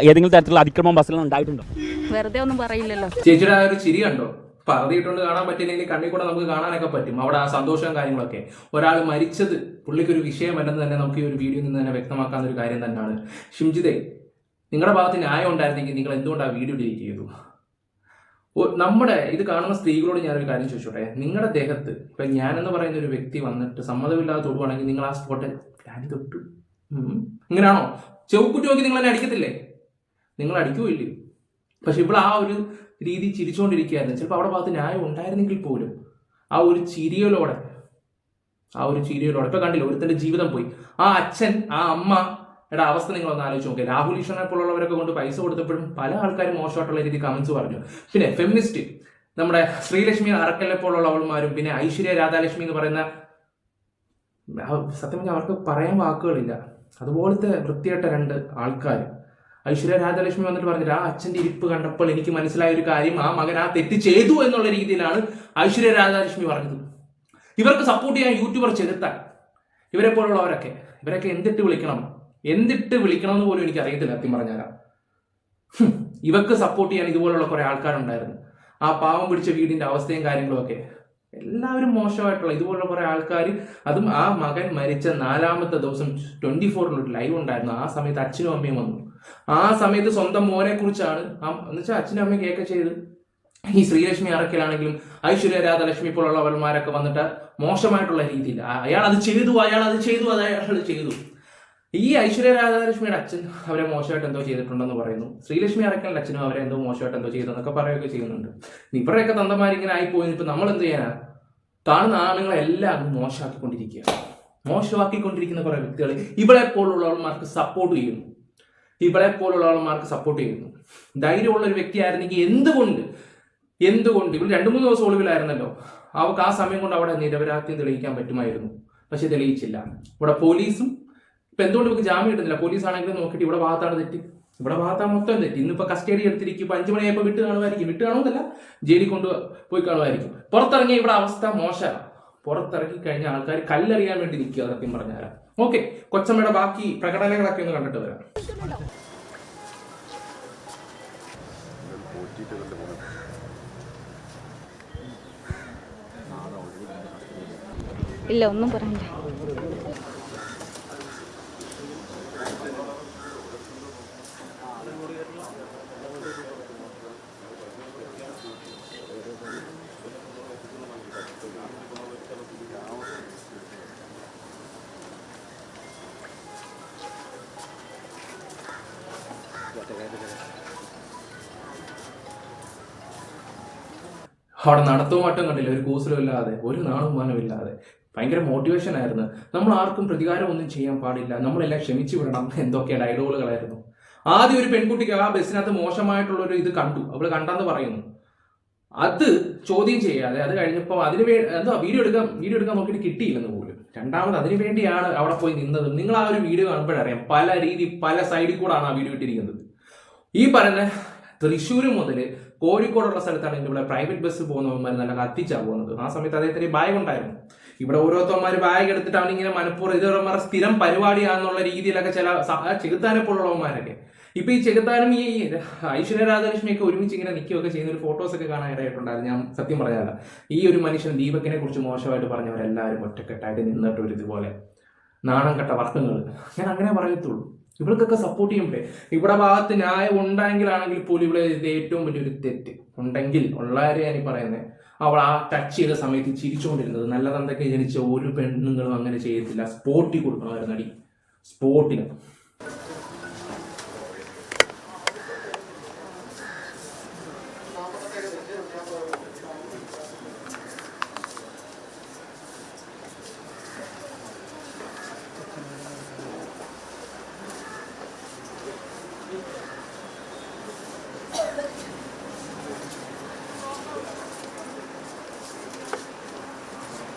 ഏതെങ്കിലും തരത്തിലുള്ള അതിക്രമം ബസ്സിൽ ഉണ്ടായിട്ടുണ്ടോ? വെറുതെ ഒന്നും പറയില്ലല്ലോ. ചേച്ചിയുടെ ആ ഒരു ചിരി കണ്ടോ? പറതിയിട്ടുണ്ട് കാണാൻ പറ്റില്ലെങ്കിൽ കണ്ണിൽ കൂടെ നമുക്ക് കാണാനൊക്കെ പറ്റും. അവിടെ ആ സന്തോഷവും കാര്യങ്ങളൊക്കെ. ഒരാൾ മരിച്ചത് പുള്ളിക്കൊരു വിഷയമല്ലെന്ന് തന്നെ നമുക്ക് ഈ ഒരു വീഡിയോയിൽ നിന്ന് തന്നെ വ്യക്തമാക്കാവുന്ന ഒരു കാര്യം തന്നെയാണ്. ഷിംജിതേ, നിങ്ങളുടെ ഭാഗത്ത് ന്യായം ഉണ്ടായിരുന്നെങ്കിൽ നിങ്ങൾ എന്തുകൊണ്ട് ആ വീഡിയോ ഡിലീറ്റ് ചെയ്തു? നമ്മുടെ ഇത് കാണുന്ന സ്ത്രീകളോട് ഞാനൊരു കാര്യം ചോദിച്ചോട്ടെ. നിങ്ങളുടെ ദേഹത്ത് ഇപ്പൊ ഞാനെന്ന് പറയുന്ന ഒരു വ്യക്തി വന്നിട്ട് സമ്മതമില്ലാതെ തൊടുവാണെങ്കിൽ നിങ്ങൾ ആ സ്പോട്ടിൽ തൊട്ടു ഇങ്ങനെയാണോ? ചെവുക്കുറ്റി നോക്കി നിങ്ങൾ എന്നെ അടിക്കത്തില്ലേ? നിങ്ങൾ അടിക്കുകയില്ലേ? പക്ഷെ ഇവിടെ ആ ഒരു രീതി ചിരിച്ചുകൊണ്ടിരിക്കുകയായിരുന്നു. ചിലപ്പോൾ അവിടെ ഭാഗത്ത് ന്യായം ഉണ്ടായിരുന്നെങ്കിൽ പോലും ആ ഒരു ചിരിയലോടെ ഇപ്പൊ കണ്ടില്ല, ഒരുത്തന്റെ ജീവിതം പോയി. ആ അച്ഛൻ, ആ അമ്മ അവസ്ഥ നിങ്ങളൊന്ന് ആലോചിച്ച് നോക്കുക. രാഹുൽ ഈശ്വരനെ പോലുള്ളവരൊക്കെ കൊണ്ട് പൈസ കൊടുത്തപ്പോഴും പല ആൾക്കാരും മോശമായിട്ടുള്ള രീതി കമന്റ്സ് പറഞ്ഞു. പിന്നെ ഫെമിനിസ്റ്റ് നമ്മുടെ ശ്രീലക്ഷ്മി അറക്കലിനെ പോലുള്ളവന്മാരും പിന്നെ ഐശ്വര്യ രാധാലക്ഷ്മി എന്ന് പറയുന്ന, സത്യം പറഞ്ഞാൽ അവർക്ക് പറയാൻ വാക്കുകളില്ല. അതുപോലത്തെ വൃത്തിയായിട്ട രണ്ട് ആൾക്കാർ. ഐശ്വര്യ രാധാലക്ഷ്മി വന്നിട്ട് പറഞ്ഞിട്ട് ആ അച്ഛന്റെ ഇരിപ്പ് കണ്ടപ്പോൾ എനിക്ക് മനസ്സിലായ ഒരു കാര്യം, ആ മകൻ ആ തെറ്റ് ചെയ്തു എന്നുള്ള രീതിയിലാണ് ഐശ്വര്യ രാധാലക്ഷ്മി പറഞ്ഞത്. ഇവർക്ക് സപ്പോർട്ട് ചെയ്യാൻ യൂട്യൂബർ ചെലുത്താൻ ഇവരെ ഇവരൊക്കെ എന്തിട്ട് വിളിക്കണമെന്ന് പോലും എനിക്ക് അറിയത്തില്ല സത്യം പറഞ്ഞാൽ. ഇവർക്ക് സപ്പോർട്ട് ചെയ്യാൻ ഇതുപോലുള്ള കുറെ ആൾക്കാരുണ്ടായിരുന്നു. ആ പാവം പിടിച്ച വീടിന്റെ അവസ്ഥയും കാര്യങ്ങളും ഒക്കെ എല്ലാവരും മോശമായിട്ടുള്ള ഇതുപോലുള്ള കുറെ ആൾക്കാർ. അതും ആ മകൻ മരിച്ച 4ാമത്തെ ദിവസം 24 ലൈവ് ഉണ്ടായിരുന്നു. ആ സമയത്ത് അച്ഛനും അമ്മയും വന്നു. ആ സമയത്ത് സ്വന്തം മോനെ കുറിച്ചാണ് എന്നുവെച്ചാൽ അച്ഛനും അമ്മയും കേൾക്ക ചെയ്ത് ഈ ശ്രീലക്ഷ്മി അറക്കലാണെങ്കിലും ഐശ്വര്യ രാധാലക്ഷ്മി പോലുള്ളവന്മാരൊക്കെ വന്നിട്ട് മോശമായിട്ടുള്ള രീതിയിൽ അയാൾ അത് ചെയ്തു. ഈ ഐശ്വര്യ രാധാലക്ഷ്മിയുടെ അച്ഛൻ അവരെ മോശമായിട്ട് എന്തോ ചെയ്തിട്ടുണ്ടെന്ന് പറയുന്നു. ശ്രീലക്ഷ്മി അറക്കലിന്റെ അച്ഛനും അവരെ എന്തോ മോശമായിട്ട് എന്തോ ചെയ്തെന്നൊക്കെ പറയുകയൊക്കെ ചെയ്യുന്നുണ്ട്. ഇവരുടെയൊക്കെ തന്തമാരിങ്ങനെ ആയിപ്പോയി. ഇപ്പൊ നമ്മൾ എന്ത് ചെയ്യാനാ? കാണുന്ന ആളുകളെല്ലാം അങ്ങ് മോശമാക്കിക്കൊണ്ടിരിക്കുന്ന കുറെ വ്യക്തികൾ ഇവളെ പോലുള്ളവന്മാർക്ക് സപ്പോർട്ട് ചെയ്യുന്നു. ധൈര്യമുള്ള ഒരു വ്യക്തിയായിരുന്നെങ്കിൽ എന്തുകൊണ്ട് ഇവൾ 2-3 ദിവസം ഒളിവിലായിരുന്നല്ലോ. അവർക്ക് ആ സമയം കൊണ്ട് അവിടെ നിരപരാധിത്വം തെളിയിക്കാൻ പറ്റുമായിരുന്നു. പക്ഷെ തെളിയിച്ചില്ല. ഇവിടെ പോലീസും ഇപ്പൊ എന്തുകൊണ്ട് നമുക്ക് ജാമ്യം കിട്ടുന്നില്ല? പോലീസ് ആണെങ്കിലും നോക്കിയിട്ട് ഇവിടെ ഭാഗത്താണ് മൊത്തം തെറ്റി. ഇന്നിപ്പോ കസ്റ്റഡി എടുത്തിരിക്കും. ഇപ്പൊ 5 മണിയായപ്പോ വിട്ട് കാണുമെന്നല്ല, ജയിലിൽ കൊണ്ടുപോയി കാണുമായിരിക്കും. പുറത്തിറങ്ങിയ ഇവിടെ അവസ്ഥ മോശമാണ്. പുറത്തിറങ്ങി കഴിഞ്ഞ ആൾക്കാർ കല്ലെറിയാൻ വേണ്ടി നിൽക്കുക സത്യം പറഞ്ഞുതരാം. ഓക്കെ, കൊച്ചമ്മയുടെ ബാക്കി പ്രകടനങ്ങളൊക്കെ ഒന്ന് കണ്ടിട്ട് വരാം. ഇല്ല, ഒന്നും പറയില്ല. അവിടെ നടത്തവും മട്ടും കണ്ടില്ല, ഒരു കൂസലും ഇല്ലാതെ, ഒരു നാണുമാനം ഇല്ലാതെ. ഭയങ്കര മോട്ടിവേഷൻ ആയിരുന്നു. നമ്മൾ ആർക്കും പ്രതികാരം ഒന്നും ചെയ്യാൻ പാടില്ല, നമ്മളെല്ലാം ക്ഷമിച്ചു വിടണം, എന്തൊക്കെ ഡയലോഗുകളായിരുന്നു. ആദ്യം ഒരു പെൺകുട്ടിക്ക് ആ ബസ്സിനകത്ത് മോശമായിട്ടുള്ള ഒരു ഇത് കണ്ടു, അവള് കണ്ടെന്ന് പറയുന്നു. അത് ചോദ്യം ചെയ്യാതെ അത് കഴിഞ്ഞപ്പോൾ വീഡിയോ എടുക്കാൻ നോക്കിയിട്ട് കിട്ടിയില്ലെന്ന് പോലും. രണ്ടാമത് അതിനു വേണ്ടിയാണ് അവിടെ പോയി നിന്നത്. നിങ്ങൾ ആ ഒരു വീഡിയോ കാണുമ്പോഴറിയാം പല സൈഡിൽ കൂടാണ് ആ വീഡിയോ ഇട്ടിരിക്കുന്നത്. ഈ പറയുന്ന തൃശ്ശൂർ മുതൽ കോഴിക്കോടുള്ള സ്ഥലത്താണ് ഇവിടെ പ്രൈവറ്റ് ബസ് പോകുന്നവന്മാർ നല്ല കത്തിച്ചാ പോകുന്നത്. ആ സമയത്ത് അദ്ദേഹത്തിന് ബാഗ് ഉണ്ടായിരുന്നു. ഇവിടെ ഓരോരുത്തന്മാർ ബാഗ് എടുത്തിട്ടാണ് ഇങ്ങനെ മനഃപൂർവ്വം ഇതവന്മാരുടെ സ്ഥിരം പരിപാടിയാണെന്നുള്ള രീതിയിലൊക്കെ ചില ചെകുത്താനെ പോലുള്ളവന്മാരൊക്കെ. ഇപ്പൊ ഈ ചെകുത്താനും ഈ ഐശ്വര്യ രാധാലക്ഷ്മിയൊക്കെ ഒരുമിച്ച് ഇങ്ങനെ നിൽക്കുകയൊക്കെ ചെയ്യുന്ന ഒരു ഫോട്ടോസ് ഒക്കെ കാണാൻ ഇടയായിട്ടുണ്ടായിരുന്നു. ഞാൻ സത്യം പറയാല്ല, ഈ ഒരു മനുഷ്യൻ ദീപകിനെ കുറിച്ച് മോശമായിട്ട് പറഞ്ഞവരെല്ലാവരും ഒറ്റക്കെട്ടായിട്ട് നിന്നിട്ട് ഒരു ഇതുപോലെ നാണം കെട്ട വർക്കങ്ങൾ. ഞാൻ അങ്ങനെ പറയത്തുള്ളൂ. ഇവൾക്കൊക്കെ സപ്പോർട്ട് ചെയ്യുമ്പോഴേ ഇവിടെ ഭാഗത്ത് ന്യായം ഉണ്ടെങ്കിലാണെങ്കിൽ പോലും ഇവിടെ ഇത് ഏറ്റവും വലിയൊരു തെറ്റ് ഉണ്ടെങ്കിൽ ഉള്ളവരെ ഞാൻ പറയുന്നത്, അവൾ ആ ടച്ച് ചെയ്ത സമയത്ത് ചിരിച്ചുകൊണ്ടിരുന്നത്. നല്ല തന്തൊക്കെ ജനിച്ച ഒരു പെണ്ണുങ്ങളും അങ്ങനെ ചെയ്യത്തില്ല. സ്പോട്ടിൽ കൊടുക്കണമായിരുന്നു അടി, സ്പോട്ടിൽ.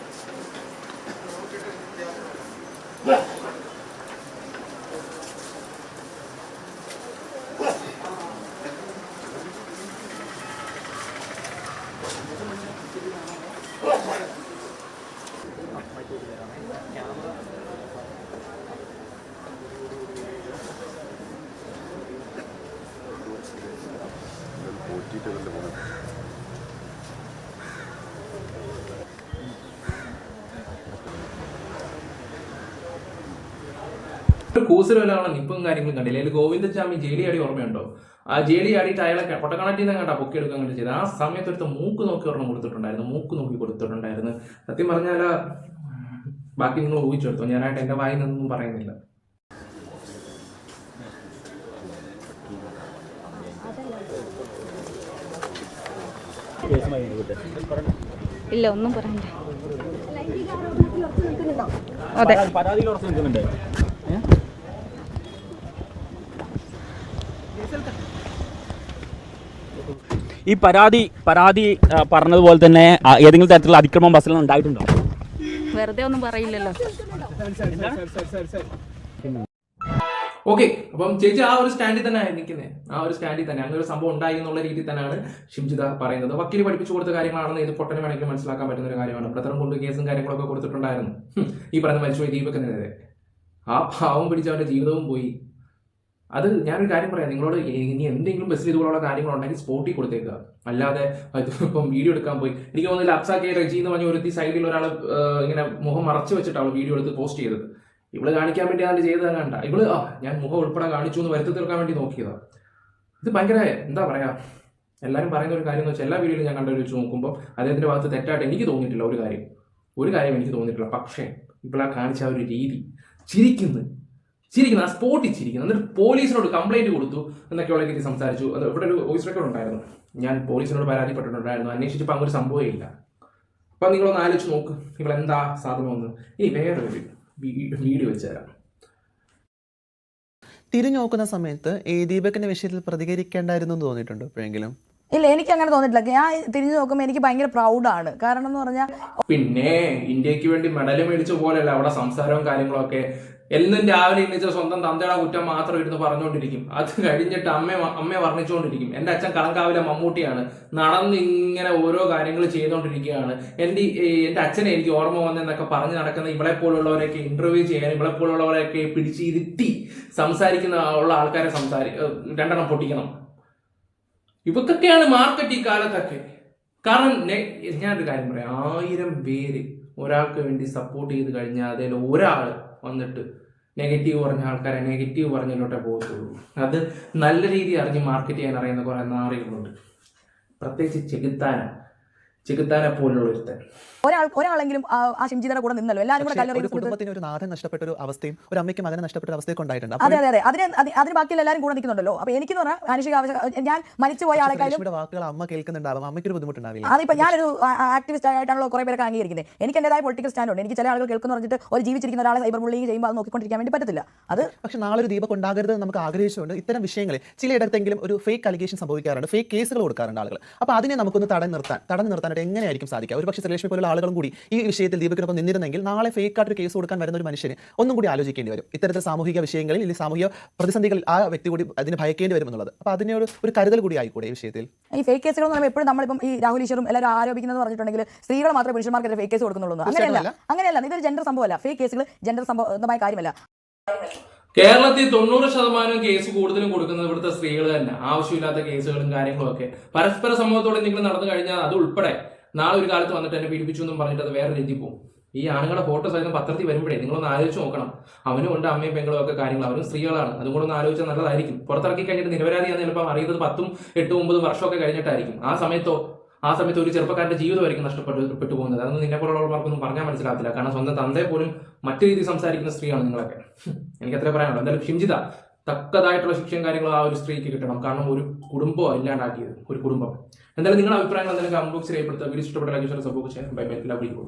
ഒരു കൂസൽ വല്ല നിപ്പും കാര്യങ്ങളും കണ്ടില്ല. അതിൽ ഗോവിന്ദസ്വാമി ജയിലിയാടി ഓർമ്മയുണ്ടോ? ആ ജയിലിയാടിയിട്ട് അയാളെ പൊട്ടക്കണറ്റിൽ നിന്ന് കണ്ടാ പൊക്കിയെടുക്കാൻ വേണ്ടി ചെയ്ത്. ആ സമയത്ത് ഒരുത്ത മൂക്ക് നോക്കി ഒരെണ്ണം കൊടുത്തിട്ടുണ്ടായിരുന്നു, മൂക്ക് നോക്കി കൊടുത്തിട്ടുണ്ടായിരുന്നു. സത്യം പറഞ്ഞാൽ ബാക്കി നിങ്ങൾ ഊഹിച്ചെടുത്തോ, ഞാനായിട്ട് എൻ്റെ വായിൽ നിന്നൊന്നും പറയുന്നില്ല. ഇല്ല, ഒന്നും പറയണ്ട. അതെ, പരാതിയിൽ ഉറച്ചു നിൽക്കുന്നുണ്ട്. ഈ പരാതി പറഞ്ഞതുപോലെ തന്നെ ഏതെങ്കിലും തരത്തിലുള്ള അതിക്രമം ബസ്സിൽ ഉണ്ടായിട്ടുണ്ടോ? വെറുതെ ഒന്നും പറയില്ലല്ലോ. ഓക്കെ, അപ്പം ചേച്ചി ആ ഒരു സ്റ്റാൻഡിൽ തന്നെ നിൽക്കുന്നത്, ആ ഒരു സ്റ്റാൻഡിൽ തന്നെ അങ്ങനെ ഒരു സംഭവം ഉണ്ടായി എന്നുള്ള രീതിയിൽ തന്നെയാണ് ഷിംജിത പറയുന്നത്. വക്കീൽ പഠിപ്പിച്ചു കൊടുത്ത കാര്യങ്ങളാണെന്ന് ഇത് പൊട്ടന് വേണമെങ്കിൽ മനസ്സിലാക്കാൻ പറ്റുന്ന ഒരു കാര്യമാണ്. ബ്രദറും കൊണ്ട് കേസും കാര്യങ്ങളൊക്കെ കൊടുത്തിട്ടുണ്ടായിരുന്നു ഈ പറയുന്ന മരിച്ചുപോയി ദീപകിനെതിരെ. ആ പാവം പിടിച്ച് അവന്റെ ജീവിതവും പോയി. അത് ഞാനൊരു കാര്യം പറയാം, നിങ്ങളോട് ഇനി എന്തെങ്കിലും ബസ്സിൽ ഇതുപോലുള്ള കാര്യങ്ങളുണ്ടെങ്കിൽ സ്പോട്ടിൽ കൊടുത്തേക്കുക. അല്ലാതെ ഇപ്പം വീഡിയോ എടുക്കാൻ പോയി, എനിക്ക് തോന്നുന്നില്ല അപ്സാക്കെ റെജി എന്ന് പറഞ്ഞ ഒരു സൈഡിൽ ഒരാൾ ഇങ്ങനെ മുഖം മറച്ചു വെച്ചിട്ട് അവൾ വീഡിയോ എടുത്ത് പോസ്റ്റ് ചെയ്തത്. ഇവള് കാണിക്കാൻ വേണ്ടി അത് ചെയ്തത് കണ്ട ഇവള് ഞാൻ മുഖം ഉൾപ്പെടെ കാണിച്ചു എന്ന് വരുത്തി തീർക്കാൻ വേണ്ടി നോക്കിയതാണ്. ഇത് ഭയങ്കര എന്താ പറയാ, എല്ലാവരും പറയുന്ന ഒരു കാര്യം എന്ന് വെച്ചാൽ എല്ലാ വീഡിയോയിലും ഞാൻ കണ്ടു വെച്ച് നോക്കുമ്പോൾ അദ്ദേഹത്തിന്റെ ഭാഗത്ത് തെറ്റായിട്ട് എനിക്ക് തോന്നിയിട്ടില്ല ഒരു കാര്യം എനിക്ക് തോന്നിയിട്ടില്ല. പക്ഷേ ഇവളാ കാണിച്ച ആ ഒരു രീതി, ചിരിക്കുന്നു ആ സ്പോട്ടിൽ ചിരിക്കുന്നു. എന്നിട്ട് പോലീസിനോട് കംപ്ലൈന്റ് കൊടുത്തു എന്നൊക്കെയുള്ള രീതി സംസാരിച്ചു. അത് ഇവിടെ ഒരു വോയിസ് റെക്കോർഡ് ഉണ്ടായിരുന്നു, ഞാൻ പോലീസിനോട് പരാതിപ്പെട്ടിട്ടുണ്ടായിരുന്നു, അന്വേഷിച്ചപ്പോൾ അങ്ങനെ ഒരു സംഭവമില്ല. അപ്പം നിങ്ങളൊന്ന് ആലോചിച്ച് നോക്ക് ഇവളെന്താ സാധനമൊന്ന്. ഇനി വേറൊരു വീഡിയോ വെച്ച് തരാം. തിരിഞ്ഞു നോക്കുന്ന സമയത്ത് ഈ ദീപകിന്റെ വിഷയത്തിൽ പ്രതികരിക്കേണ്ടായിരുന്നു എന്ന് തോന്നിയിട്ടുണ്ടോ എപ്പോഴെങ്കിലും? ഇല്ല, എനിക്ക് അങ്ങനെ തോന്നിയിട്ടില്ല. ഞാൻ തിരിഞ്ഞു നോക്കുമ്പോൾ എനിക്ക് ഭയങ്കര പ്രൗഡാണ്. കാരണം എന്ന് പറഞ്ഞാൽ പിന്നെ ഇന്ത്യക്ക് വേണ്ടി മെഡൽ മേടിച്ച പോലെയല്ല അവിടെ സംസാരവും കാര്യങ്ങളൊക്കെ. എന്നും രാവിലെ എണ്ണിച്ച സ്വന്തം തന്തയുടെ കുറ്റം മാത്രം ഇരുന്ന് പറഞ്ഞുകൊണ്ടിരിക്കും. അത് കഴിഞ്ഞിട്ട് അമ്മയെ വർണ്ണിച്ചുകൊണ്ടിരിക്കും. എൻ്റെ അച്ഛൻ കളങ്കാവിലെ മമ്മൂട്ടിയാണ്, നടന്ന് ഇങ്ങനെ ഓരോ കാര്യങ്ങൾ ചെയ്തുകൊണ്ടിരിക്കുകയാണ്. എൻ്റെ അച്ഛനെ എനിക്ക് ഓർമ്മ വന്നെന്നൊക്കെ പറഞ്ഞ് നടക്കുന്ന ഇവളെ പോലുള്ളവരെയൊക്കെ ഇന്റർവ്യൂ ചെയ്യാൻ, ഇവളെ പോലുള്ളവരെയൊക്കെ പിടിച്ചിരുത്തി സംസാരിക്കുന്ന ഉള്ള ആൾക്കാരെ രണ്ടെണ്ണം പൊട്ടിക്കണം. ഇവക്കൊക്കെയാണ് മാർക്കറ്റ് ഈ കാലത്തൊക്കെ. കാരണം ഞാനൊരു കാര്യം പറയാം, 1000 പേര് ഒരാൾക്ക് വേണ്ടി സപ്പോർട്ട് ചെയ്ത് കഴിഞ്ഞാൽ അതിൽ ഒരാൾ വന്നിട്ട് നെഗറ്റീവ് പറഞ്ഞ ആൾക്കാരെ നെഗറ്റീവ് പറഞ്ഞിട്ടേ പോകത്തുള്ളൂ. അത് നല്ല രീതി അറിഞ്ഞ് മാർക്കറ്റ് ചെയ്യാൻ അറിയുന്ന കുറെ നാറികളുണ്ട്, പ്രത്യേകിച്ച് ചെകുത്താനെ പോലുള്ള ഒരുത്തൻ. ഒരാളെങ്കിലും ആ ഷിംജിതയുടെ കൂടെ നിന്നല്ലോ. എല്ലാവരും കൂടെ ഒരു കുടുംബത്തിന് ഒരു നാഥൻ നഷ്ടപ്പെട്ട ഒരു അവസ്ഥയും ഒരു അമ്മയ്ക്ക് മകനെ നഷ്ടപ്പെട്ട അവസ്ഥയൊക്കെ ഉണ്ടായിട്ടുണ്ട്. അതെ, അതിന് ബാക്കിയുള്ള എല്ലാവരും കൂടെ നിൽക്കുന്നുണ്ടല്ലോ. അപ്പൊ എനിക്ക് മാനുഷിക ആവശ്യം, ഞാൻ മരിച്ചുപോയ ആളെക്കാളും വാക്കുകൾ അമ്മ കേൾക്കുന്നുണ്ടാവും, അമ്മയ്ക്ക് ഒരു ബുദ്ധിമുട്ടുണ്ടാവില്ല. അതിപ്പോ ഞാനൊരു ആക്ടിവിസ്റ്റ് ആയിട്ടാണല്ലോ കുറെ പേരൊക്കെ അംഗീകരിക്കുന്നത്. എനിക്ക് എന്റേതായ പൊളിറ്റിക്കൽ സ്റ്റാൻഡ് ഉണ്ട്. എനിക്ക് ചില ആളുകൾ കേൾക്കുന്നു പറഞ്ഞിട്ട് ഒരു ജീവിച്ചിരിക്കുന്ന ഒരാളെ സൈബർ ബുള്ളിങ് ചെയ്യുമ്പോൾ അത് നോക്കിക്കൊണ്ടിരിക്കാൻ വേണ്ടി പറ്റത്തില്ല. അത് പക്ഷെ നാളെ ഒരു ദീപക് ഉണ്ടാകരുത് നമുക്ക് ആഗ്രഹിച്ചുകൊണ്ട് ഇത്തരം വിഷയങ്ങളിൽ ചിലയിടത്തെങ്കിലും ഒരു ഫേക്ക് അലിഗേഷൻ സംഭവിക്കാറുണ്ട്, ഫേക്ക് കേസുകൾ കൊടുക്കാറുണ്ട് ആളുകൾ. അപ്പോൾ അതിനെ നമുക്കൊന്ന് തടഞ്ഞു നിർത്താനായിട്ട് എങ്ങനെയായിരിക്കും സാധിക്കുക? ഒരു പക്ഷേ ശ്രീലക്ഷ്മി പോലുള്ള ആളുകളും കൂടി ഈ വിഷയത്തിൽ ദീപകിനൊപ്പം നിന്നിരുന്നെങ്കിൽ നാളെ ഫേക്ക് ആയിട്ട് കേസ് കൊടുക്കാൻ വരുന്ന ഒരു മനുഷ്യന് ഒന്നും കൂടി ആലോചിക്കേണ്ടി വരും. ഇത്തരത്തിൽ സാമൂഹിക വിഷയങ്ങളിൽ അല്ലെങ്കിൽ സാമൂഹിക പ്രതിസന്ധികളിൽ ആ വ്യക്തി കൂടി അതിന് ഭയക്കേണ്ടി വരും എന്നുള്ളത്. അപ്പോൾ അതിനൊരു കരുതൽ കൂടി ആയിക്കൂടെ ഈ വിഷയത്തിൽ? ഈ ഫേക്ക് കേസുകൾ എന്ന് പറയുമ്പോൾ എപ്പോഴും നമ്മളിപ്പം ഈ രാഹുൽ ഈശ്വറും എല്ലാവരും ആരോപിക്കുന്നത് പറഞ്ഞിട്ടുണ്ടെങ്കിൽ സ്ത്രീകൾ മാത്രമേ പുരുഷന്മാർക്ക് ഫേക്ക് കേസ് കൊടുക്കുന്നുള്ളൂ. അങ്ങനെയല്ല, ഇതൊരു ജെൻഡർ സംഭവമല്ല. ഫേക്ക് കേസുകൾ ജെൻഡർ സംബന്ധമായ കാര്യമല്ല. കേരളത്തിൽ 90% കേസ് കൂടുതലും കൊടുക്കുന്നത് ഇവിടുത്തെ സ്ത്രീകൾ തന്നെ. ആവശ്യമില്ലാത്ത കേസുകളും കാര്യങ്ങളും ഒക്കെ പരസ്പര സമൂഹത്തോടെ നിങ്ങൾ നടന്നു കഴിഞ്ഞാൽ അത് ഉൾപ്പെടെ നാളെ ഒരു കാലത്ത് വന്നിട്ട് എന്നെ പീഡിപ്പിച്ചു എന്നും പറഞ്ഞിട്ട് അത് വേറെ രീതി പോകും. ഈ ആണുങ്ങളുടെ ഫോട്ടോസ് ആയിരുന്നു പത്രത്തിൽ വരുമ്പോഴേ നിങ്ങളൊന്ന് ആലോചിച്ച് നോക്കണം. അവനും ഉണ്ട് അമ്മയും പെങ്ങളും ഒക്കെ കാര്യങ്ങൾ, അവരും സ്ത്രീകളാണ്. അതും കൂടെ ഒന്ന് ആലോചിച്ചാൽ നല്ലതായിരിക്കും. പുറത്തിറക്കി കഴിഞ്ഞിട്ട് നിരപരാധിയാണെന്ന് ചിലപ്പോൾ അറിയുന്നത് 10, 8, 9 വർഷമൊക്കെ കഴിഞ്ഞിട്ടായിരിക്കും. ആ സമയത്ത് ഒരു ചെറുപ്പക്കാരന്റെ ജീവിതമായിരിക്കും നഷ്ടപ്പെട്ടു പോകുന്നത്. അതൊന്നും നിന്നെ പോലുള്ളവർക്കൊന്നും പറഞ്ഞാൽ മനസ്സിലാകത്തില്ല. കാരണം സ്വന്തം തന്തയെ പോലും മറ്റു രീതിയിൽ സംസാരിക്കുന്ന സ്ത്രീയാണ് നിങ്ങളൊക്കെ. എനിക്ക് അത്രേ പറയാനുള്ളൂ. എന്തായാലും ഷിംജിത തക്കതായിട്ടുള്ള ശിക്ഷയും കാര്യങ്ങളും ആ ഒരു സ്ത്രീക്ക് കിട്ടണം. കാരണം ഒരു കുടുംബം ഇല്ലാണ്ടാക്കിയത്, ഒരു കുടുംബം. എന്തായാലും നിങ്ങളുടെ അഭിപ്രായങ്ങൾ എന്തെങ്കിലും കമന്റ് ബോക്സിൽ രേഖപ്പെടുത്തുക. വീഡിയോ ഇഷ്ടപ്പെട്ട ലൈക്ക്, ഷെയർ, സബ്സ്ക്രൈബ് ചെയ്യാൻ. Bye bye, love you.